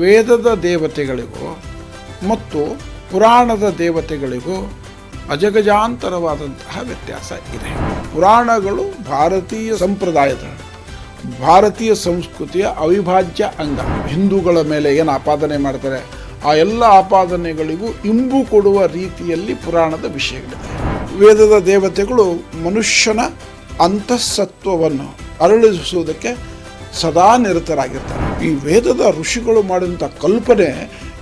ವೇದದ ದೇವತೆಗಳಿಗೂ ಮತ್ತು ಪುರಾಣದ ದೇವತೆಗಳಿಗೂ ಅಜಗಜಾಂತರವಾದಂತಹ ವ್ಯತ್ಯಾಸ ಇದೆ. ಪುರಾಣಗಳು ಭಾರತೀಯ ಸಂಪ್ರದಾಯದ, ಭಾರತೀಯ ಸಂಸ್ಕೃತಿಯ ಅವಿಭಾಜ್ಯ ಅಂಗ. ಹಿಂದೂಗಳ ಮೇಲೆ ಏನು ಆಪಾದನೆ ಮಾಡ್ತಾರೆ ಆ ಎಲ್ಲ ಆಪಾದನೆಗಳಿಗೂ ಇಂಬು ಕೊಡುವ ರೀತಿಯಲ್ಲಿ ಪುರಾಣದ ವಿಷಯಗಳಿದೆ. ವೇದದ ದೇವತೆಗಳು ಮನುಷ್ಯನ ಅಂತಃಸತ್ವವನ್ನು ಅರಳಿಸುವುದಕ್ಕೆ ಸದಾ ನಿರತರಾಗಿರ್ತಾರೆ. ಈ ವೇದದ ಋಷಿಗಳು ಮಾಡಿದಂಥ ಕಲ್ಪನೆ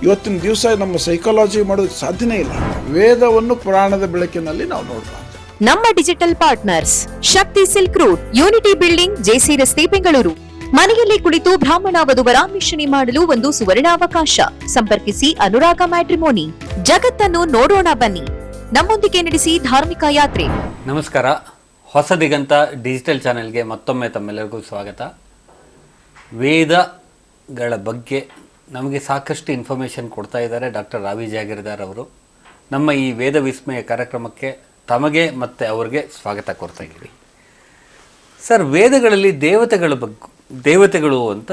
ಇವತ್ತಿನ ದಿವಸ ನಮ್ಮ ಸೈಕಾಲಜಿ ಮಾಡೋದಕ್ಕೆ ಸಾಧ್ಯನೇ ಇಲ್ಲ. ವೇದವನ್ನು ಪುರಾಣದ ಬೆಳಕಿನಲ್ಲಿ ನಾವು ನೋಡಬಾರ್ದು. ನಮ್ಮ digital partners Shakti silk route, unity building, JC ರಸ್ತೆ, ಬೆಂಗಳೂರು. ಮನೆಯಲ್ಲಿ ಕುಳಿತು ಬ್ರಾಹ್ಮಣ ವಧುವರ ಮಿಶ್ರಣಿ ಮಾಡಲು ಒಂದು ಸುವರ್ಣಾವಕಾಶ. ಸಂಪರ್ಕಿಸಿ ಅನುರಾಗ ಮ್ಯಾಟ್ರಿಮೋನಿ. ಜಗತ್ತನ್ನು ನೋಡೋಣ ಬನ್ನಿ, ನಮ್ಮೊಂದಿಗೆ ನಡೆಸಿ ಧಾರ್ಮಿಕ ಯಾತ್ರೆ. ನಮಸ್ಕಾರ. ಹೊಸ ದಿಗಂತ ಡಿಜಿಟಲ್ ಚಾನೆಲ್ಗೆ ಮತ್ತೊಮ್ಮೆ ತಮ್ಮೆಲ್ಲರಿಗೂ ಸ್ವಾಗತ. ವೇದಗಳ ಬಗ್ಗೆ ನಮಗೆ ಸಾಕಷ್ಟು ಇನ್ಫಾರ್ಮೇಷನ್ ಕೊಡ್ತಾ ಇದ್ದಾರೆ ಡಾಕ್ಟರ್ ರಾವಿ ಜಾಗೀರ್ದಾರ್ ಅವರು. ನಮ್ಮ ಈ ವೇದ ವಿಸ್ಮಯ ಕಾರ್ಯಕ್ರಮಕ್ಕೆ ತಮಗೆ ಮತ್ತು ಅವರಿಗೆ ಸ್ವಾಗತ ಕೊಡ್ತಾ ಇದ್ದೀವಿ. ಸರ್, ವೇದಗಳಲ್ಲಿ ದೇವತೆಗಳು ಅಂತ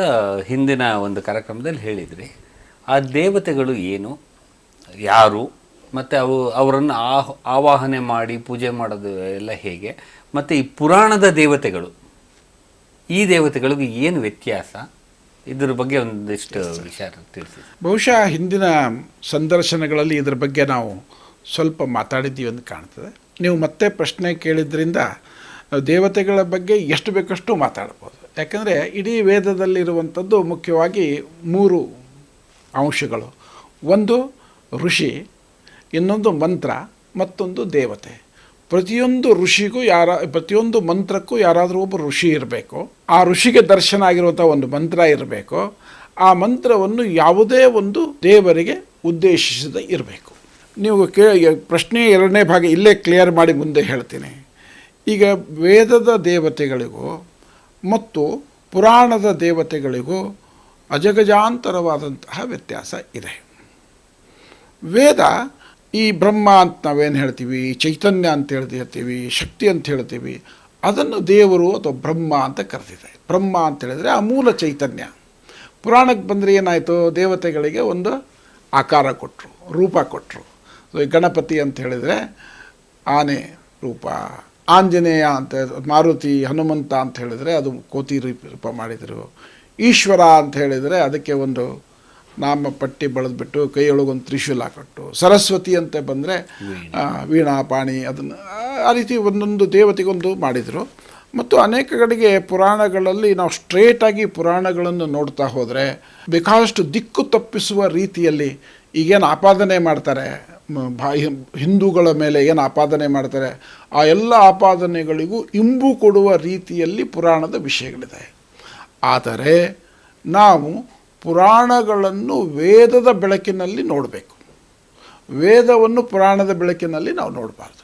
ಹಿಂದಿನ ಒಂದು ಕಾರ್ಯಕ್ರಮದಲ್ಲಿ ಹೇಳಿದ್ರಿ. ಆ ದೇವತೆಗಳು ಏನು, ಯಾರು, ಮತ್ತು ಅವರನ್ನು ಆವಾಹನೆ ಮಾಡಿ ಪೂಜೆ ಮಾಡೋದು ಎಲ್ಲ ಹೇಗೆ, ಮತ್ತು ಈ ಪುರಾಣದ ದೇವತೆಗಳು, ಈ ದೇವತೆಗಳಿಗೂ ಏನು ವ್ಯತ್ಯಾಸ, ಇದ್ರ ಬಗ್ಗೆ ಒಂದಿಷ್ಟು ವಿಚಾರ ತಿಳಿಸಿ. ಬಹುಶಃ ಹಿಂದಿನ ಸಂದರ್ಶನಗಳಲ್ಲಿ ಇದರ ಬಗ್ಗೆ ನಾವು ಸ್ವಲ್ಪ ಮಾತಾಡಿದ್ದೀವಿ ಅಂತ ಕಾಣ್ತದೆ. ನೀವು ಮತ್ತೆ ಪ್ರಶ್ನೆ ಕೇಳಿದ್ರಿಂದ ದೇವತೆಗಳ ಬಗ್ಗೆ ಎಷ್ಟು ಬೇಕಷ್ಟು ಮಾತಾಡ್ಬೋದು. ಯಾಕಂದರೆ ಇಡೀ ವೇದದಲ್ಲಿರುವಂಥದ್ದು ಮುಖ್ಯವಾಗಿ 3 ಅಂಶಗಳು. ಒಂದು ಋಷಿ, ಇನ್ನೊಂದು ಮಂತ್ರ, ಮತ್ತೊಂದು ದೇವತೆ. ಪ್ರತಿಯೊಂದು ಋಷಿಗೂ ಪ್ರತಿಯೊಂದು ಮಂತ್ರಕ್ಕೂ ಯಾರಾದರೂ ಒಬ್ಬ ಋಷಿ ಇರಬೇಕು. ಆ ಋಷಿಗೆ ದರ್ಶನ ಆಗಿರುವಂಥ ಒಂದು ಮಂತ್ರ ಇರಬೇಕು. ಆ ಮಂತ್ರವನ್ನು ಯಾವುದೇ ಒಂದು ದೇವರಿಗೆ ಉದ್ದೇಶಿಸದೆ ಇರಬೇಕು. ನೀವು ಪ್ರಶ್ನೆ 2ನೇ ಭಾಗ ಇಲ್ಲೇ ಕ್ಲಿಯರ್ ಮಾಡಿ ಮುಂದೆ ಹೇಳ್ತೀನಿ. ಈಗ ವೇದದ ದೇವತೆಗಳಿಗೂ ಮತ್ತು ಪುರಾಣದ ದೇವತೆಗಳಿಗೂ ಅಜಗಜಾಂತರವಾದಂತಹ ವ್ಯತ್ಯಾಸ ಇದೆ. ವೇದ ಈ ಬ್ರಹ್ಮ ಅಂತ ನಾವೇನು ಹೇಳ್ತೀವಿ, ಚೈತನ್ಯ ಅಂತ ಹೇಳ್ತೀವಿ, ಶಕ್ತಿ ಅಂತ ಹೇಳ್ತೀವಿ, ಅದನ್ನು ದೇವರು ಅಥವಾ ಬ್ರಹ್ಮ ಅಂತ ಕರೆದಿದೆ. ಬ್ರಹ್ಮ ಅಂತ ಹೇಳಿದರೆ ಆ ಮೂಲ ಚೈತನ್ಯ. ಪುರಾಣಕ್ಕೆ ಬಂದರೆ ಏನಾಯಿತು, ದೇವತೆಗಳಿಗೆ ಒಂದು ಆಕಾರ ಕೊಟ್ಟರು, ರೂಪ ಕೊಟ್ಟರು. ಗಣಪತಿ ಅಂತ ಹೇಳಿದರೆ ಆನೆ ರೂಪ, ಆಂಜನೇಯ ಅಂತ, ಮಾರುತಿ, ಹನುಮಂತ ಅಂತ ಹೇಳಿದರೆ ಅದು ಕೋತಿ ರೂಪ ಮಾಡಿದರು. ಈಶ್ವರ ಅಂತ ಹೇಳಿದರೆ ಅದಕ್ಕೆ ಒಂದು ನಾಮ ಪಟ್ಟಿ ಬೆಳೆದ್ಬಿಟ್ಟು ಕೈಯೊಳಗೊಂದು ತ್ರಿಶೂಲ ಕೊಟ್ಟು, ಸರಸ್ವತಿ ಅಂತ ಬಂದರೆ ವೀಣಾ ಪಾಣಿ, ಅದನ್ನು ಆ ರೀತಿ ಒಂದೊಂದು ದೇವತೆಗೊಂದು ಮಾಡಿದರು. ಮತ್ತು ಅನೇಕ ಕಡೆಗೆ ಪುರಾಣಗಳಲ್ಲಿ ನಾವು ಸ್ಟ್ರೇಟಾಗಿ ಪುರಾಣಗಳನ್ನು ನೋಡ್ತಾ ಹೋದರೆ ಬೇಕಾದಷ್ಟು ದಿಕ್ಕು ತಪ್ಪಿಸುವ ರೀತಿಯಲ್ಲಿ ಈಗೇನು ಆಪಾದನೆ ಮಾಡ್ತಾರೆ, ಹಿಂದೂಗಳ ಮೇಲೆ ಏನು ಆಪಾದನೆ ಮಾಡ್ತಾರೆ, ಆ ಎಲ್ಲ ಆಪಾದನೆಗಳಿಗೂ ಇಂಬು ಕೊಡುವ ರೀತಿಯಲ್ಲಿ ಪುರಾಣದ ವಿಷಯಗಳಿದೆ. ಆದರೆ ನಾವು ಪುರಾಣಗಳನ್ನು ವೇದದ ಬೆಳಕಿನಲ್ಲಿ ನೋಡಬೇಕು. ವೇದವನ್ನು ಪುರಾಣದ ಬೆಳಕಿನಲ್ಲಿ ನಾವು ನೋಡಬಾರ್ದು.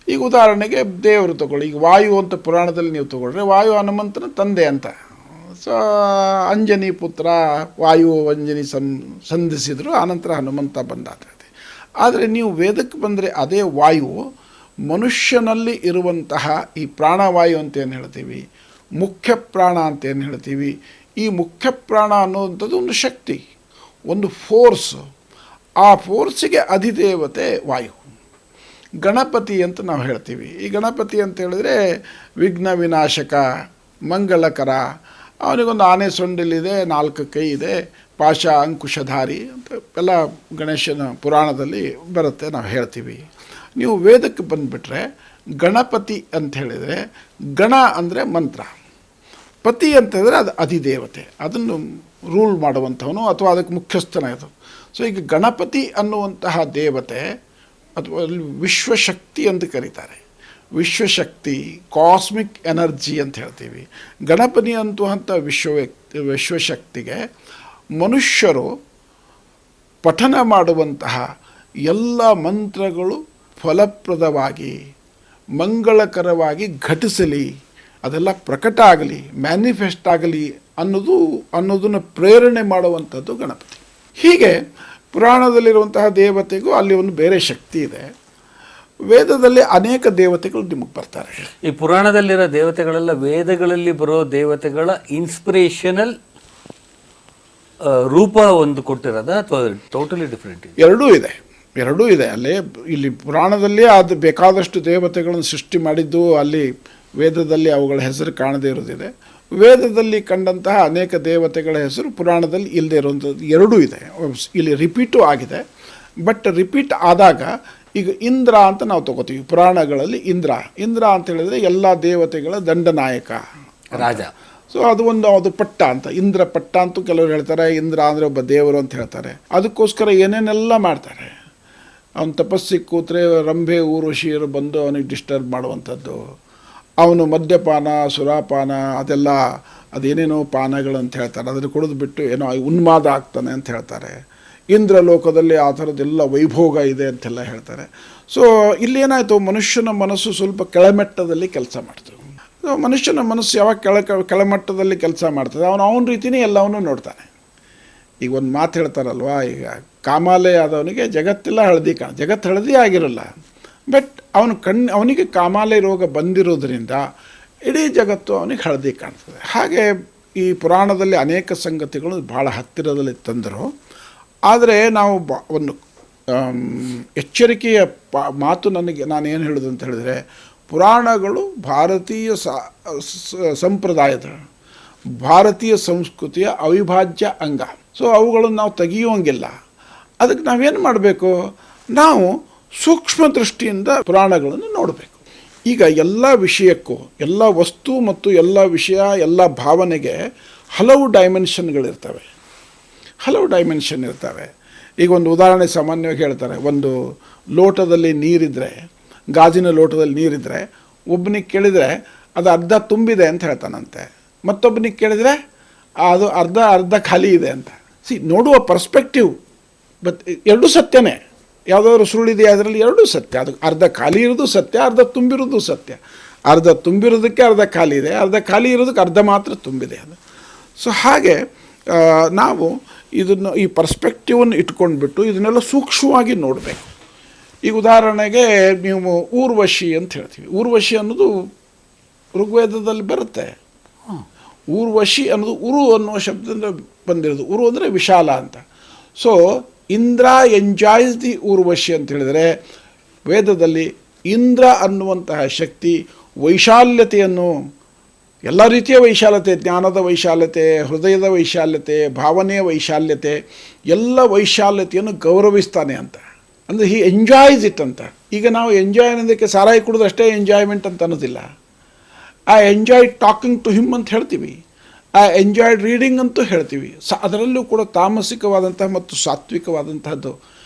ಈಗ ಉದಾಹರಣೆಗೆ ದೇವರು ತಗೊಳ್ಳಿ. ಈಗ ವಾಯು ಅಂತ ಪುರಾಣದಲ್ಲಿ ನೀವು ತಗೊಳ್ರೆ, ವಾಯು ಹನುಮಂತನ ತಂದೆ ಅಂತ. ಸೊ ಅಂಜನಿ ಪುತ್ರ ವಾಯು ಅಂಜನಿ ಸಂಧಿಸಿದರು, ಆನಂತರ ಹನುಮಂತ ಬಂದಾತ. ಆದರೆ ನೀವು ವೇದಕ್ಕೆ ಬಂದರೆ ಅದೇ ವಾಯು ಮನುಷ್ಯನಲ್ಲಿ ಇರುವಂತಹ ಈ ಪ್ರಾಣವಾಯು ಅಂತ ಏನು ಹೇಳ್ತೀವಿ, ಮುಖ್ಯ ಪ್ರಾಣ ಅಂತ ಏನು ಹೇಳ್ತೀವಿ, ಈ ಮುಖ್ಯ ಪ್ರಾಣ ಅನ್ನುವಂಥದ್ದು ಒಂದು ಶಕ್ತಿ, ಒಂದು ಫೋರ್ಸ್. ಆ ಫೋರ್ಸಿಗೆ ಅಧಿದೇವತೆ ವಾಯು. ಗಣಪತಿ ಅಂತ ನಾವು ಹೇಳ್ತೀವಿ. ಈ ಗಣಪತಿ ಅಂತ ಹೇಳಿದರೆ ವಿಘ್ನ ವಿನಾಶಕ, ಮಂಗಳಕರ. ಅವನಿಗೊಂದು ಆನೆ ಸೊಂಡಿಲಿದೆ, 4 ಕೈ ಇದೆ, ಪಾಶ ಅಂಕುಶಧಾರಿ ಅಂತ ಎಲ್ಲ ಗಣೇಶನ ಪುರಾಣದಲ್ಲಿ ಬರುತ್ತೆ, ನಾವು ಹೇಳ್ತೀವಿ. ನೀವು ವೇದಕ್ಕೆ ಬಂದುಬಿಟ್ರೆ ಗಣಪತಿ ಅಂತ ಹೇಳಿದರೆ, ಗಣ ಅಂದರೆ ಮಂತ್ರ, ಪತಿ ಅಂತ ಹೇಳಿದ್ರೆ ಅದು ಅಧಿದೇವತೆ, ಅದನ್ನು ರೂಲ್ ಮಾಡುವಂಥವನು ಅಥವಾ ಅದಕ್ಕೆ ಮುಖ್ಯಸ್ಥನಾಯಿತು. ಸೊ ಈಗ ಗಣಪತಿ ಅನ್ನುವಂತಹ ದೇವತೆ ಅಥವಾ ವಿಶ್ವಶಕ್ತಿ ಅಂತ ಕರೀತಾರೆ. ವಿಶ್ವಶಕ್ತಿ, ಕಾಸ್ಮಿಕ್ ಎನರ್ಜಿ ಅಂತ ಹೇಳ್ತೀವಿ. ಗಣಪತಿ ಅಂತುವಂಥ ವಿಶ್ವಶಕ್ತಿಗೆ ಮನುಷ್ಯರು ಪಠನ ಮಾಡುವಂತಹ ಎಲ್ಲ ಮಂತ್ರಗಳು ಫಲಪ್ರದವಾಗಿ ಮಂಗಳಕರವಾಗಿ ಘಟಿಸಲಿ, ಅದೆಲ್ಲ ಪ್ರಕಟ ಆಗಲಿ, ಮ್ಯಾನಿಫೆಸ್ಟ್ ಆಗಲಿ ಅನ್ನೋದನ್ನು ಪ್ರೇರಣೆ ಮಾಡುವಂಥದ್ದು ಗಣಪತಿ. ಹೀಗೆ ಪುರಾಣದಲ್ಲಿರುವಂತಹ ದೇವತೆಗೂ ಅಲ್ಲಿ ಒಂದು ಬೇರೆ ಶಕ್ತಿ ಇದೆ. ವೇದದಲ್ಲಿ ಅನೇಕ ದೇವತೆಗಳು ನಿಮಗೆ ಬರ್ತಾರೆ. ಈ ಪುರಾಣದಲ್ಲಿರೋ ದೇವತೆಗಳೆಲ್ಲ ವೇದಗಳಲ್ಲಿ ಬರೋ ದೇವತೆಗಳ ಇನ್ಸ್ಪಿರೇಷನಲ್ ರೂಪ ಒಂದು ಕೊಟ್ಟಿರೋದ ಅಥವಾ ಟೋಟಲಿ ಡಿಫ್ರೆಂಟ್? ಎರಡೂ ಇದೆ. ಅಲ್ಲೇ ಇಲ್ಲಿ ಪುರಾಣದಲ್ಲಿ ಅದು ಬೇಕಾದಷ್ಟು ದೇವತೆಗಳನ್ನು ಸೃಷ್ಟಿ ಮಾಡಿದ್ದು ಅಲ್ಲಿ ವೇದದಲ್ಲಿ ಅವುಗಳ ಹೆಸರು ಕಾಣದೇ ಇರೋದಿದೆ. ವೇದದಲ್ಲಿ ಕಂಡಂತಹ ಅನೇಕ ದೇವತೆಗಳ ಹೆಸರು ಪುರಾಣದಲ್ಲಿ ಇಲ್ಲದೆ ಇರುವಂಥದ್ದು ಎರಡೂ ಇದೆ. ಇಲ್ಲಿ ರಿಪೀಟು ಆಗಿದೆ. ಬಟ್ ರಿಪೀಟ್ ಆದಾಗ ಈಗ ಇಂದ್ರ ಅಂತ ನಾವು ತಗೋತೀವಿ ಪುರಾಣಗಳಲ್ಲಿ. ಇಂದ್ರ ಅಂತ ಹೇಳಿದ್ರೆ ಎಲ್ಲ ದೇವತೆಗಳ ದಂಡನಾಯಕ, ರಾಜ. ಸೊ ಅದು ಪಟ್ಟ ಅಂತ, ಇಂದ್ರ ಪಟ್ಟ ಅಂತೂ ಕೆಲವರು ಹೇಳ್ತಾರೆ. ಇಂದ್ರ ಅಂದರೆ ಒಬ್ಬ ದೇವರು ಅಂತ ಹೇಳ್ತಾರೆ. ಅದಕ್ಕೋಸ್ಕರ ಏನೇನೆಲ್ಲ ಮಾಡ್ತಾರೆ. ಅವನು ತಪಸ್ಸಿಗೆ ಕೂತ್ರೆ ರಂಭೆ ಊರ್ವಶಿಯರು ಬಂದು ಅವನಿಗೆ ಡಿಸ್ಟರ್ಬ್ ಮಾಡುವಂಥದ್ದು, ಅವನು ಮದ್ಯಪಾನ ಸುರಾಪಾನ ಅದೆಲ್ಲ ಅದೇನೇನೋ ಪಾನಗಳಂತ ಹೇಳ್ತಾರೆ, ಅದನ್ನು ಕುಡಿದು ಬಿಟ್ಟು ಏನೋ ಉನ್ಮಾದ ಆಗ್ತಾನೆ ಅಂತ ಹೇಳ್ತಾರೆ. ಇಂದ್ರ ಲೋಕದಲ್ಲಿ ಆ ಥರದ್ದೆಲ್ಲ ವೈಭೋಗ ಇದೆ ಅಂತೆಲ್ಲ ಹೇಳ್ತಾರೆ. ಸೊ ಇಲ್ಲೇನಾಯಿತು, ಮನುಷ್ಯನ ಮನಸ್ಸು ಸ್ವಲ್ಪ ಕೆಳಮಟ್ಟದಲ್ಲಿ ಕೆಲಸ ಮಾಡ್ತದೆ. ಮನುಷ್ಯನ ಮನಸ್ಸು ಯಾವಾಗ ಕೆಳಮಟ್ಟದಲ್ಲಿ ಕೆಲಸ ಮಾಡ್ತದೆ, ಅವನ ರೀತಿಯೇ ಎಲ್ಲವನ್ನೂ ನೋಡ್ತಾನೆ. ಈಗ ಒಂದು ಮಾತು ಹೇಳ್ತಾರಲ್ವ, ಈಗ ಕಾಮಾಲೆ ಆದವನಿಗೆ ಜಗತ್ತೆಲ್ಲ ಹಳದಿ ಜಗತ್ತು ಹಳದಿ ಆಗಿರಲ್ಲ. ಬಟ್ ಅವನಿಗೆ ಕಾಮಾಲೆ ರೋಗ ಬಂದಿರೋದ್ರಿಂದ ಇಡೀ ಜಗತ್ತು ಅವನಿಗೆ ಹಳದಿ ಕಾಣ್ತದೆ. ಹಾಗೆ ಈ ಪುರಾಣದಲ್ಲಿ ಅನೇಕ ಸಂಗತಿಗಳು ಭಾಳ ಹತ್ತಿರದಲ್ಲಿ ತಂದರು. ಆದರೆ ನಾವು ಒಂದು ಎಚ್ಚರಿಕೆಯ ಮಾತು ನಾನೇನು ಹೇಳೋದು ಅಂತ ಹೇಳಿದರೆ, ಪುರಾಣಗಳು ಭಾರತೀಯ ಸಂಪ್ರದಾಯದ ಭಾರತೀಯ ಸಂಸ್ಕೃತಿಯ ಅವಿಭಾಜ್ಯ ಅಂಗ. ಸೊ ಅವುಗಳನ್ನು ನಾವು ತೆಗೆಯುವಂಗಿಲ್ಲ. ಅದಕ್ಕೆ ನಾವೇನು ಮಾಡಬೇಕು, ನಾವು ಸೂಕ್ಷ್ಮ ದೃಷ್ಟಿಯಿಂದ ಪುರಾಣಗಳನ್ನು ನೋಡಬೇಕು. ಈಗ ಎಲ್ಲ ವಿಷಯಕ್ಕೂ, ಎಲ್ಲ ವಸ್ತು ಮತ್ತು ಎಲ್ಲ ವಿಷಯ, ಎಲ್ಲ ಭಾವನೆಗೆ ಹಲವು ಡೈಮೆನ್ಷನ್ಗಳಿರ್ತವೆ. ಈಗ ಒಂದು ಉದಾಹರಣೆ ಸಾಮಾನ್ಯವಾಗಿ ಹೇಳ್ತಾರೆ, ಒಂದು ಲೋಟದಲ್ಲಿ ನೀರಿದ್ದರೆ, ಗಾಜಿನ ಲೋಟದಲ್ಲಿ ನೀರಿದ್ದರೆ, ಒಬ್ಬನಿಗೆ ಕೇಳಿದರೆ ಅದು ಅರ್ಧ ತುಂಬಿದೆ ಅಂತ ಹೇಳ್ತಾನಂತೆ, ಮತ್ತೊಬ್ಬನಿಗೆ ಕೇಳಿದರೆ ಅದು ಅರ್ಧ ಖಾಲಿ ಇದೆ ಅಂತ. ನೋಡುವ ಪರ್ಸ್ಪೆಕ್ಟಿವ್ ಎರಡೂ ಸತ್ಯನೇ. ಯಾವುದಾದ್ರು ಸುಳ್ಳಿದೆ ಅದರಲ್ಲಿ ಎರಡೂ ಸತ್ಯ. ಅದು ಅರ್ಧ ಖಾಲಿ ಇರೋದು ಸತ್ಯ, ಅರ್ಧ ತುಂಬಿರೋದು ಸತ್ಯ. ಅರ್ಧ ತುಂಬಿರೋದಕ್ಕೆ ಅರ್ಧ ಖಾಲಿ ಇದೆ, ಅರ್ಧ ಖಾಲಿ ಇರೋದಕ್ಕೆ ಅರ್ಧ ಮಾತ್ರ ತುಂಬಿದೆ ಅದು. ಸೊ ಹಾಗೆ ನಾವು ಇದನ್ನು ಈ ಪರ್ಸ್ಪೆಕ್ಟಿವನ್ನು ಇಟ್ಕೊಂಡ್ಬಿಟ್ಟು ಇದನ್ನೆಲ್ಲ ಸೂಕ್ಷ್ಮವಾಗಿ ನೋಡಬೇಕು. ಈಗ ಉದಾಹರಣೆಗೆ ನೀವು ಊರ್ವಶಿ ಅಂತ ಹೇಳ್ತೀವಿ. ಊರ್ವಶಿ ಅನ್ನೋದು ಋಗ್ವೇದದಲ್ಲಿ ಬರುತ್ತೆ. ಊರ್ವಶಿ ಅನ್ನೋದು ಉರು ಅನ್ನುವ ಶಬ್ದದಿಂದ ಬಂದಿರೋದು. ಉರು ಅಂದರೆ ವಿಶಾಲ ಅಂತ. So Indra enjoys the Urvashi ಅಂತ ಹೇಳಿದರೆ, ವೇದದಲ್ಲಿ ಇಂದ್ರ ಅನ್ನುವಂತಹ ಶಕ್ತಿ ವೈಶಾಲ್ಯತೆಯನ್ನು, ಎಲ್ಲ ರೀತಿಯ ವೈಶಾಲ್ಯತೆ, ಜ್ಞಾನದ ವೈಶಾಲ್ಯತೆ, ಹೃದಯದ ವೈಶಾಲ್ಯತೆ, ಭಾವನೆಯ ವೈಶಾಲ್ಯತೆ, ಎಲ್ಲ ವೈಶಾಲ್ಯತೆಯನ್ನು ಗೌರವಿಸ್ತಾನೆ ಅಂತ. ಅಂದರೆ ಹಿ ಎಂಜಾಯ್ಸ್ ಇಟ್ ಅಂತ. ಈಗ ನಾವು ಎಂಜಾಯ್ ಅನ್ನೋದಕ್ಕೆ ಸಾರಾಯಿ ಕುಡಿದು ಅಷ್ಟೇ ಎಂಜಾಯ್ಮೆಂಟ್ ಅಂತ ಅನ್ನೋದಿಲ್ಲ. I enjoy talking to him ಅಂತ ಹೇಳ್ತೀವಿ, ಐ ಎಂಜಾಯ್ಡ್ ರೀಡಿಂಗ್ ಅಂತೂ ಹೇಳ್ತೀವಿ. ಅದರಲ್ಲೂ ಕೂಡ ತಾಮಸಿಕವಾದಂತಹ ಮತ್ತು ಸಾತ್ವಿಕವಾದಂತಹದ್ದು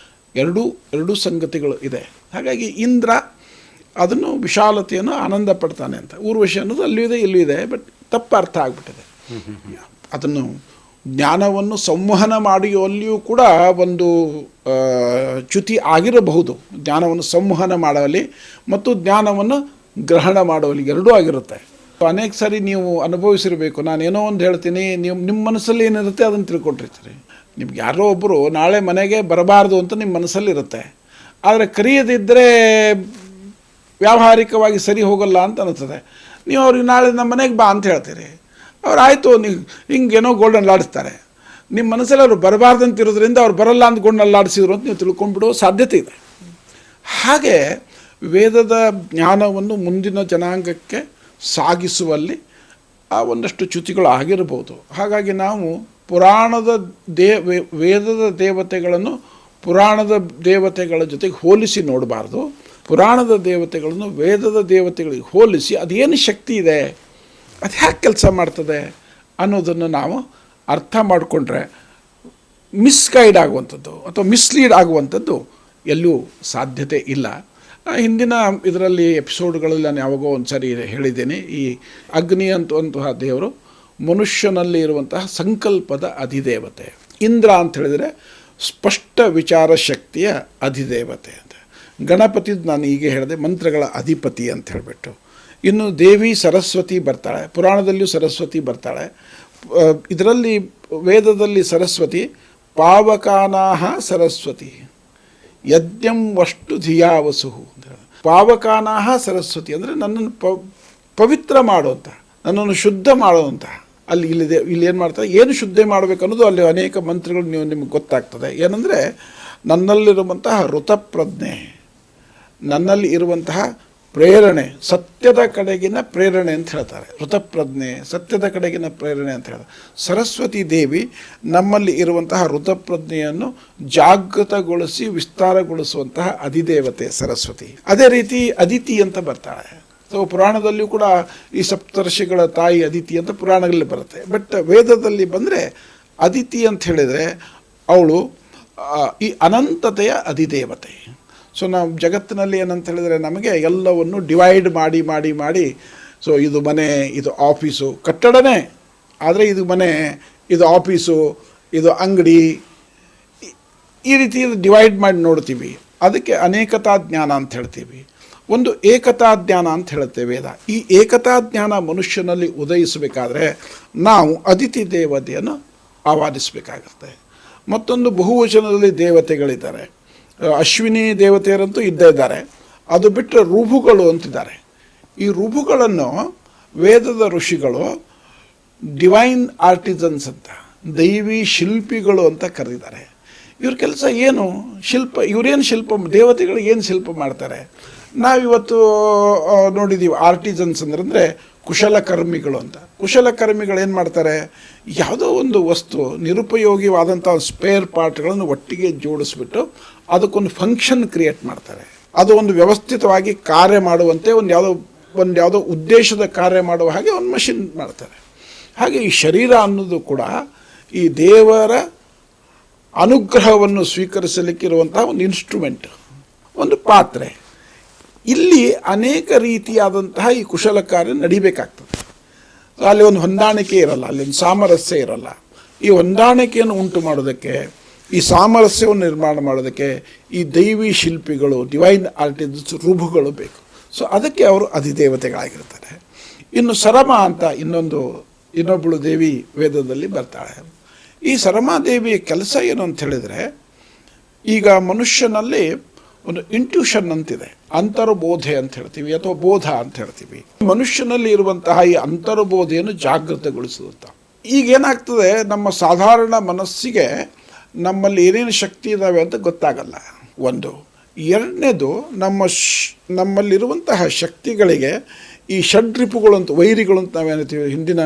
ಎರಡೂ ಸಂಗತಿಗಳು ಇದೆ. ಹಾಗಾಗಿ ಇಂದ್ರ ಅದನ್ನು ವಿಶಾಲತೆಯನ್ನು ಆನಂದ ಪಡ್ತಾನೆ ಅಂತ. ಊರ್ವಶಿ ಅನ್ನೋದು ಅಲ್ಲೂ ಇದೆ ಇಲ್ಲೂ ಇದೆ, ಬಟ್ ತಪ್ಪು ಅರ್ಥ ಆಗಿಬಿಟ್ಟಿದೆ. ಅದನ್ನು ಜ್ಞಾನವನ್ನು ಸಂವಹನ ಮಾಡುವಲ್ಲಿಯೂ ಕೂಡ ಒಂದು ಚ್ಯುತಿ ಆಗಿರಬಹುದು. ಜ್ಞಾನವನ್ನು ಸಂವಹನ ಮಾಡುವಲ್ಲಿ ಮತ್ತು ಜ್ಞಾನವನ್ನು ಗ್ರಹಣ ಮಾಡುವಲ್ಲಿ ಎರಡೂ ಆಗಿರುತ್ತೆ. ಅನೇಕ ಸಾರಿ ನೀವು ಅನುಭವಿಸಿರಬೇಕು. ನಾನೇನೋ ಒಂದು ಹೇಳ್ತೀನಿ, ನಿಮ್ಮ ಮನಸ್ಸಲ್ಲಿ ಏನಿರುತ್ತೆ ಅದನ್ನು ತಿಳ್ಕೊಂಡಿರ್ತೀರಿ. ನಿಮ್ಗೆ ಯಾರೋ ಒಬ್ಬರು ನಾಳೆ ಮನೆಗೆ ಬರಬಾರ್ದು ಅಂತ ನಿಮ್ಮ ಮನಸ್ಸಲ್ಲಿರುತ್ತೆ, ಆದರೆ ಕರೆಯದಿದ್ದರೆ ವ್ಯಾವಹಾರಿಕವಾಗಿ ಸರಿ ಹೋಗಲ್ಲ ಅಂತ ಅನಿಸ್ತದೆ. ನೀವು ಅವ್ರಿಗೆ ನಾಳೆ ನಮ್ಮ ಮನೆಗೆ ಬಾ ಅಂತ ಹೇಳ್ತೀರಿ, ಅವ್ರು ಆಯಿತು ನೀವು ಹಿಂಗೇನೋ ಗೋಲ್ಡನ್ ಲಾಡಿಸ್ತಾರೆ. ನಿಮ್ಮ ಮನಸ್ಸಲ್ಲಿ ಅವರು ಬರಬಾರ್ದಂತ ಇರೋದ್ರಿಂದ ಅವ್ರು ಬರಲ್ಲ ಅಂತ ಗೋಲ್ಡನ್ ಲಾಡಿಸಿದ್ರು ಅಂತ ನೀವು ತಿಳ್ಕೊಂಡ್ಬಿಡೋ ಸಾಧ್ಯತೆ ಇದೆ. ಹಾಗೆ ವೇದದ ಜ್ಞಾನವನ್ನು ಮುಂದಿನ ಜನಾಂಗಕ್ಕೆ ಸಾಗಿಸುವಲ್ಲಿ ಆ ಒಂದಷ್ಟು ಚ್ಯುತಿಗಳು ಆಗಿರ್ಬೋದು. ಹಾಗಾಗಿ ನಾವು ವೇದದ ದೇವತೆಗಳನ್ನು ಪುರಾಣದ ದೇವತೆಗಳ ಜೊತೆಗೆ ಹೋಲಿಸಿ ನೋಡಬಾರ್ದು. ಪುರಾಣದ ದೇವತೆಗಳನ್ನು ವೇದದ ದೇವತೆಗಳಿಗೆ ಹೋಲಿಸಿ ಅದೇನು ಶಕ್ತಿ ಇದೆ, ಅದು ಹ್ಯಾಕೆ ಕೆಲಸ ಮಾಡ್ತದೆ ಅನ್ನೋದನ್ನು ನಾವು ಅರ್ಥ ಮಾಡಿಕೊಂಡ್ರೆ ಮಿಸ್ಗೈಡ್ ಆಗುವಂಥದ್ದು ಅಥವಾ ಮಿಸ್ಲೀಡ್ ಆಗುವಂಥದ್ದು ಎಲ್ಲೂ ಸಾಧ್ಯತೆ ಇಲ್ಲ. ಹಿಂದಿನ ಇದರಲ್ಲಿ ಎಪಿಸೋಡ್ಗಳಲ್ಲಿ ನಾನು ಯಾವಾಗೋ ಒಂದು ಸಾರಿ ಹೇಳಿದ್ದೇನೆ, ಈ ಅಗ್ನಿ ಅಂತುವಂತಹ ದೇವರು ಮನುಷ್ಯನಲ್ಲಿ ಇರುವಂತಹ ಸಂಕಲ್ಪದ ಅಧಿದೇವತೆ. ಇಂದ್ರ ಅಂತ ಹೇಳಿದರೆ ಸ್ಪಷ್ಟ ವಿಚಾರ ಶಕ್ತಿಯ ಅಧಿದೇವತೆ ಅಂತ. ಗಣಪತಿ ನಾನು ಈಗ ಹೇಳಿದೆ ಮಂತ್ರಗಳ ಅಧಿಪತಿ ಅಂತ ಹೇಳಿಬಿಟ್ಟು. ಇನ್ನು ದೇವಿ ಸರಸ್ವತಿ ಬರ್ತಾಳೆ, ಪುರಾಣದಲ್ಲಿಯೂ ಸರಸ್ವತಿ ಬರ್ತಾಳೆ. ಇದರಲ್ಲಿ ವೇದದಲ್ಲಿ ಸರಸ್ವತಿ ಪಾವಕಾನಾಹ ಸರಸ್ವತಿ ಯಜ್ಞಂ ವಷ್ಟು ಧಿಯಾವಸು. ಪಾವಕಾನಾಹ ಸರಸ್ವತಿ ಅಂದರೆ ನನ್ನನ್ನು ಪವಿತ್ರ ಮಾಡುವಂಥ, ನನ್ನನ್ನು ಶುದ್ಧ ಮಾಡುವಂಥ. ಇಲ್ಲಿ ಏನು ಮಾಡ್ತಾರೆ, ಏನು ಶುದ್ಧಿ ಮಾಡಬೇಕು ಅನ್ನೋದು ಅಲ್ಲಿ ಅನೇಕ ಮಂತ್ರಗಳು ನಿಮಗೆ ಗೊತ್ತಾಗ್ತದೆ. ಏನಂದರೆ ನನ್ನಲ್ಲಿರುವಂತಹ ಋತಪ್ರಜ್ಞೆ, ನನ್ನಲ್ಲಿ ಇರುವಂತಹ ಪ್ರೇರಣೆ, ಸತ್ಯದ ಕಡೆಗಿನ ಪ್ರೇರಣೆ ಅಂತ ಹೇಳ್ತಾರೆ. ಋತಪ್ರಜ್ಞೆ, ಸತ್ಯದ ಕಡೆಗಿನ ಪ್ರೇರಣೆ ಅಂತ ಹೇಳ್ತಾರೆ. ಸರಸ್ವತಿ ದೇವಿ ನಮ್ಮಲ್ಲಿ ಇರುವಂತಹ ಋತಪ್ರಜ್ಞೆಯನ್ನು ಜಾಗೃತಗೊಳಿಸಿ ವಿಸ್ತಾರಗೊಳಿಸುವಂತಹ ಅಧಿದೇವತೆ ಸರಸ್ವತಿ. ಅದೇ ರೀತಿ ಅದಿತಿ ಅಂತ ಬರ್ತಾಳೆ. ಸೊ ಪುರಾಣದಲ್ಲಿಯೂ ಕೂಡ ಈ ಸಪ್ತರ್ಷಿಗಳ ತಾಯಿ ಅದಿತಿ ಅಂತ ಪುರಾಣಗಳಲ್ಲಿ ಬರುತ್ತೆ. ಬಟ್ ವೇದದಲ್ಲಿ ಬಂದರೆ ಅದಿತಿ ಅಂತ ಹೇಳಿದರೆ ಅವಳು ಈ ಅನಂತತೆಯ ಅಧಿದೇವತೆ. ಸೊ ನಾವು ಜಗತ್ತಿನಲ್ಲಿ ಏನಂತ ಹೇಳಿದರೆ ನಮಗೆ ಎಲ್ಲವನ್ನು ಡಿವೈಡ್ ಮಾಡಿ ಮಾಡಿ ಮಾಡಿ, ಸೊ ಇದು ಮನೆ, ಇದು ಆಫೀಸು, ಕಟ್ಟಡನೇ ಆದರೆ ಇದು ಮನೆ, ಇದು ಆಫೀಸು, ಇದು ಅಂಗಡಿ, ಈ ರೀತಿ ಡಿವೈಡ್ ಮಾಡಿ ನೋಡ್ತೀವಿ. ಅದಕ್ಕೆ ಅನೇಕತಾ ಜ್ಞಾನ ಅಂತ ಹೇಳ್ತೀವಿ. ಒಂದು ಏಕತಾ ಜ್ಞಾನ ಅಂತ ಹೇಳುತ್ತೆ ವೇದ. ಈ ಏಕತಾ ಜ್ಞಾನ ಮನುಷ್ಯನಲ್ಲಿ ಉದಯಿಸಬೇಕಾದ್ರೆ ನಾವು ಅದಿತಿ ದೇವತೆಯನ್ನು ಆವಾದಿಸಬೇಕಾಗುತ್ತೆ. ಮತ್ತೊಂದು ಬಹುವಚನದಲ್ಲಿ ದೇವತೆಗಳಿದ್ದಾರೆ. ಅಶ್ವಿನಿ ದೇವತೆಯರಂತೂ ಇದ್ದೇ ಇದ್ದಾರೆ. ಅದು ಬಿಟ್ಟರೆ ಋಭುಗಳು ಅಂತಿದ್ದಾರೆ. ಈ ಋಭುಗಳನ್ನು ವೇದದ ಋಷಿಗಳು ಡಿವೈನ್ ಆರ್ಟಿಸನ್ಸ್ ಅಂತ, ದೈವಿ ಶಿಲ್ಪಿಗಳು ಅಂತ ಕರೆದಿದ್ದಾರೆ. ಇವ್ರ ಕೆಲಸ ಏನು? ಶಿಲ್ಪ. ಇವರೇನು ಶಿಲ್ಪ, ದೇವತೆಗಳು ಏನು ಶಿಲ್ಪ ಮಾಡ್ತಾರೆ? ನಾವಿವತ್ತು ನೋಡಿದ್ದೀವಿ ಆರ್ಟಿಸನ್ಸ್ ಅಂದರೆ ಕುಶಲಕರ್ಮಿಗಳು ಅಂತ. ಕುಶಲಕರ್ಮಿಗಳು ಏನು ಮಾಡ್ತಾರೆ? ಯಾವುದೋ ಒಂದು ವಸ್ತು ನಿರುಪಯೋಗಿವಾದಂಥ ಸ್ಪೇರ್ ಪಾರ್ಟ್ಗಳನ್ನು ಒಟ್ಟಿಗೆ ಜೋಡಿಸ್ಬಿಟ್ಟು ಅದಕ್ಕೊಂದು ಫಂಕ್ಷನ್ ಕ್ರಿಯೇಟ್ ಮಾಡ್ತಾರೆ. ಅದು ಒಂದು ವ್ಯವಸ್ಥಿತವಾಗಿ ಕಾರ್ಯ ಮಾಡುವಂತೆ ಒಂದು ಯಾವುದೋ ಉದ್ದೇಶದ ಕಾರ್ಯ ಮಾಡುವ ಹಾಗೆ ಒಂದು ಮಷಿನ್ ಮಾಡ್ತಾರೆ. ಹಾಗೆ ಈ ಶರೀರ ಅನ್ನೋದು ಕೂಡ ಈ ದೇವರ ಅನುಗ್ರಹವನ್ನು ಸ್ವೀಕರಿಸಲಿಕ್ಕಿರುವಂತಹ ಒಂದು ಇನ್ಸ್ಟ್ರೂಮೆಂಟ್, ಒಂದು ಪಾತ್ರೆ. ಇಲ್ಲಿ ಅನೇಕ ರೀತಿಯಾದಂತಹ ಈ ಕುಶಲ ಕಾರ್ಯ ನಡಿಬೇಕಾಗ್ತದೆ. ಅಲ್ಲಿ ಒಂದು ಹೊಂದಾಣಿಕೆ ಇರಲ್ಲ, ಅಲ್ಲಿ ಒಂದು ಸಾಮರಸ್ಯ ಇರಲ್ಲ. ಈ ಹೊಂದಾಣಿಕೆಯನ್ನು ಉಂಟು ಮಾಡೋದಕ್ಕೆ, ಈ ಸಾಮರಸ್ಯವನ್ನು ನಿರ್ಮಾಣ ಮಾಡೋದಕ್ಕೆ ಈ ದೈವಿ ಶಿಲ್ಪಿಗಳು, ಡಿವೈನ್ ಆರ್ಟಿಸ್ಟ್ ಋಭುಗಳು ಬೇಕು. ಸೊ ಅದಕ್ಕೆ ಅವರು ಅಧಿದೇವತೆಗಳಾಗಿರ್ತಾರೆ. ಇನ್ನು ಸರಮ ಅಂತ ಇನ್ನೊಬ್ಬಳು ದೇವಿ ವೇದದಲ್ಲಿ ಬರ್ತಾಳೆ. ಈ ಸರಮಾದೇವಿಯ ಕೆಲಸ ಏನು ಅಂತ ಹೇಳಿದರೆ, ಈಗ ಮನುಷ್ಯನಲ್ಲಿ ಒಂದು ಇಂಟ್ಯೂಷನ್ ಅಂತಿದೆ, ಅಂತರ್ಬೋಧೆ ಅಂತ ಹೇಳ್ತೀವಿ ಅಥವಾ ಬೋಧ ಅಂತ ಹೇಳ್ತೀವಿ. ಮನುಷ್ಯನಲ್ಲಿ ಇರುವಂತಹ ಈ ಅಂತರ್ಬೋಧೆಯನ್ನು ಜಾಗೃತಗೊಳಿಸುವಂಥ. ಈಗೇನಾಗ್ತದೆ, ನಮ್ಮ ಸಾಧಾರಣ ಮನಸ್ಸಿಗೆ ನಮ್ಮಲ್ಲಿ ಏನೇನು ಶಕ್ತಿ ಇದ್ದಾವೆ ಅಂತ ಗೊತ್ತಾಗಲ್ಲ. ಒಂದು. ಎರಡನೇದು, ನಮ್ಮಲ್ಲಿರುವಂತಹ ಶಕ್ತಿಗಳಿಗೆ ಈ ಷಡ್ರಿಪುಗಳು ಅಂತ, ವೈರಿಗಳು ಅಂತ ನಾವೇನ್ತೀವಿ, ಹಿಂದಿನ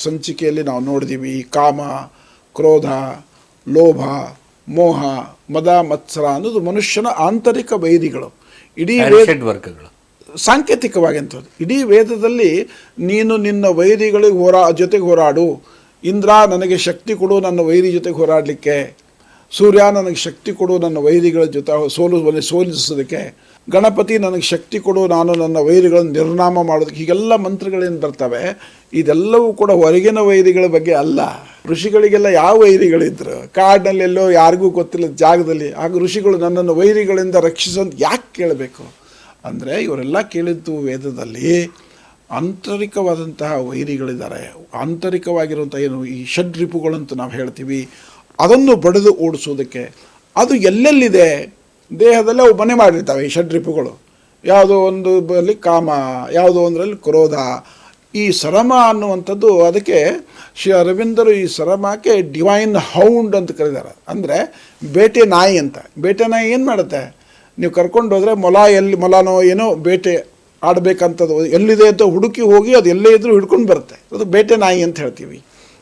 ಸಂಚಿಕೆಯಲ್ಲಿ ನಾವು ನೋಡಿದ್ದೀವಿ. ಕಾಮ, ಕ್ರೋಧ, ಲೋಭ, ಮೋಹ, ಮದ, ಮತ್ಸರ ಅನ್ನೋದು ಮನುಷ್ಯನ ಆಂತರಿಕ ವೈರಿಗಳು. ಇಡೀ ವರ್ಗಗಳು ಸಾಂಕೇತಿಕವಾಗಿ ಅಂಥದ್ದು. ಇಡೀ ವೇದದಲ್ಲಿ ನೀನು ನಿನ್ನ ವೈರಿಗಳಿಗೆ ಜೊತೆಗೆ ಹೋರಾಡು. ಇಂದ್ರ ನನಗೆ ಶಕ್ತಿ ಕೊಡು ನನ್ನ ವೈರಿ ಜೊತೆಗೆ ಹೋರಾಡಲಿಕ್ಕೆ. ಸೂರ್ಯ ನನಗೆ ಶಕ್ತಿ ಕೊಡು ನನ್ನ ವೈರಿಗಳ ಜೊತೆ ಸೋಲಿಸೋದಕ್ಕೆ. ಗಣಪತಿ ನನಗೆ ಶಕ್ತಿ ಕೊಡು ನಾನು ನನ್ನ ವೈರಿಗಳನ್ನು ನಿರ್ನಾಮ ಮಾಡೋದಕ್ಕೆ. ಹೀಗೆಲ್ಲ ಮಂತ್ರಗಳೇನು ಬರ್ತವೆ, ಇದೆಲ್ಲವೂ ಕೂಡ ಹೊರಗಿನ ವೈರಿಗಳ ಬಗ್ಗೆ ಅಲ್ಲ. ಋಷಿಗಳಿಗೆಲ್ಲ ಯಾವ ವೈರಿಗಳಿದ್ರು? ಕಾಡಿನಲ್ಲೆಲ್ಲೋ ಯಾರಿಗೂ ಗೊತ್ತಿಲ್ಲ ಜಾಗದಲ್ಲಿ. ಆಗ ಋಷಿಗಳು ನನ್ನನ್ನು ವೈರಿಗಳಿಂದ ರಕ್ಷಿಸೋದು ಯಾಕೆ ಕೇಳಬೇಕು ಅಂದರೆ, ಇವರೆಲ್ಲ ಕೇಳಿದ್ದು ವೇದದಲ್ಲಿ ಆಂತರಿಕವಾದಂತಹ ವೈರಿಗಳಿದ್ದಾರೆ. ಆಂತರಿಕವಾಗಿರುವಂಥ ಏನು ಈ ಷಡ್ರಿಪುಗಳಂತ ನಾವು ಹೇಳ್ತೀವಿ, ಅದನ್ನು ಬಡಿದು ಓಡಿಸೋದಕ್ಕೆ. ಅದು ಎಲ್ಲೆಲ್ಲಿದೆ ದೇಹದಲ್ಲೇ ಅವು ಮನೆ ಮಾಡಿರ್ತಾವೆ ಈ ಷಡ್ರಿಪುಗಳು. ಯಾವುದೋ ಒಂದು ಬಲ್ಲಿ ಕಾಮ, ಯಾವುದೋ ಒಂದರಲ್ಲಿ ಕ್ರೋಧ. ಈ ಸರಮ ಅನ್ನುವಂಥದ್ದು, ಅದಕ್ಕೆ ಶ್ರೀ ಅರವಿಂದರು ಈ ಸರಮಕ್ಕೆ ಡಿವೈನ್ ಹೌಂಡ್ ಅಂತ ಕರೀತಾರೆ. ಅಂದರೆ ಬೇಟೆ ನಾಯಿ ಅಂತ. ಬೇಟೆ ನಾಯಿ ಏನು ಮಾಡುತ್ತೆ, ನೀವು ಕರ್ಕೊಂಡು ಹೋದರೆ ಮೊಲನೋ ಏನೋ ಬೇಟೆ ಆಡಬೇಕಂಥದ್ದು ಎಲ್ಲಿದೆ ಅಂತ ಹುಡುಕಿ ಹೋಗಿ ಅದು ಎಲ್ಲೇ ಇದ್ರೂ ಹಿಡ್ಕೊಂಡು ಬರುತ್ತೆ. ಅದು ಬೇಟೆ ನಾಯಿ ಅಂತ ಹೇಳ್ತೀವಿ.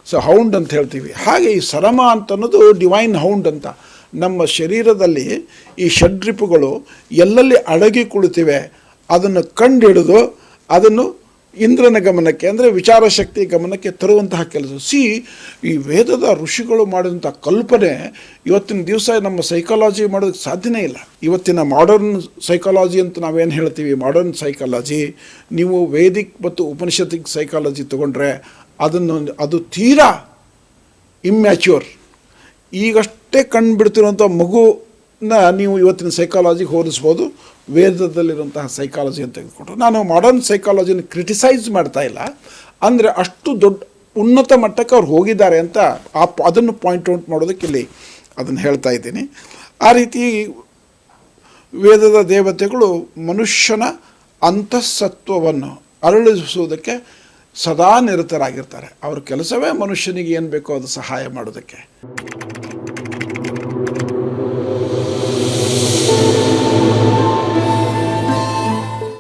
ಸೊ ಹೌಂಡ್ ಅಂತ ಹೇಳ್ತೀವಿ. ಹಾಗೆ ಈ ಸರಮ ಅಂತ ಅನ್ನೋದು ಡಿವೈನ್ ಹೌಂಡ್ ಅಂತ. ನಮ್ಮ ಶರೀರದಲ್ಲಿ ಈ ಷಡ್ರಿಪುಗಳು ಎಲ್ಲೆಲ್ಲಿ ಅಡಗಿ ಕುಳಿತಿವೆ ಅದನ್ನು ಕಂಡುಹಿಡಿದು ಅದನ್ನು ಇಂದ್ರನ ಗಮನಕ್ಕೆ, ಅಂದರೆ ವಿಚಾರ ಶಕ್ತಿ ಗಮನಕ್ಕೆ ತರುವಂತಹ ಕೆಲಸ. ಈ ವೇದದ ಋಷಿಗಳು ಮಾಡಿದಂಥ ಕಲ್ಪನೆ ಇವತ್ತಿನ ದಿವಸ ನಮ್ಮ ಸೈಕಾಲಜಿ ಮಾಡೋದಕ್ಕೆ ಸಾಧ್ಯನೇ ಇಲ್ಲ. ಇವತ್ತಿನ ಮಾಡರ್ನ್ ಸೈಕಾಲಜಿ ಅಂತ ನಾವೇನು ಹೇಳ್ತೀವಿ, ಮಾಡರ್ನ್ ಸೈಕಾಲಜಿ, ನೀವು ವೇದಿಕ್ ಮತ್ತು ಉಪನಿಷತ್ತಿಕ್ ಸೈಕಾಲಜಿ ತೊಗೊಂಡ್ರೆ ಅದು ತೀರಾ ಇಮ್ಯಾಚ್ಯೂರ್. ಈಗಷ್ಟೇ ಕಂಡುಬಿಡ್ತಿರುವಂಥ ಮಗುನ ನೀವು ಇವತ್ತಿನ ಸೈಕಾಲಜಿಗೆ ಹೋಲಿಸ್ಬೋದು ವೇದದಲ್ಲಿರುವಂತಹ ಸೈಕಾಲಜಿ ಅಂತ ತೆಗೆದುಕೊಂಡ್ರು. ನಾನು ಮಾಡರ್ನ್ ಸೈಕಾಲಜಿನ ಕ್ರಿಟಿಸೈಸ್ ಮಾಡ್ತಾ ಇಲ್ಲ, ಅಂದರೆ ಅಷ್ಟು ದೊಡ್ಡ ಉನ್ನತ ಮಟ್ಟಕ್ಕೆ ಅವ್ರು ಹೋಗಿದ್ದಾರೆ ಅಂತ ಅದನ್ನು ಪಾಯಿಂಟ್ ಔಟ್ ಮಾಡೋದಕ್ಕೆ ಇಲ್ಲಿ ಅದನ್ನು ಹೇಳ್ತಾ ಇದ್ದೀನಿ. ಆ ರೀತಿ ವೇದದ ದೇವತೆಗಳು ಮನುಷ್ಯನ ಅಂತಃಸತ್ವವನ್ನು ಅರಳಿಸುವುದಕ್ಕೆ ಸದಾ ನಿರತರಾಗಿರ್ತಾರೆ. ಅವ್ರ ಕೆಲಸವೇ ಮನುಷ್ಯನಿಗೆ ಏನು ಬೇಕೋ ಅದು ಸಹಾಯ ಮಾಡೋದಕ್ಕೆ.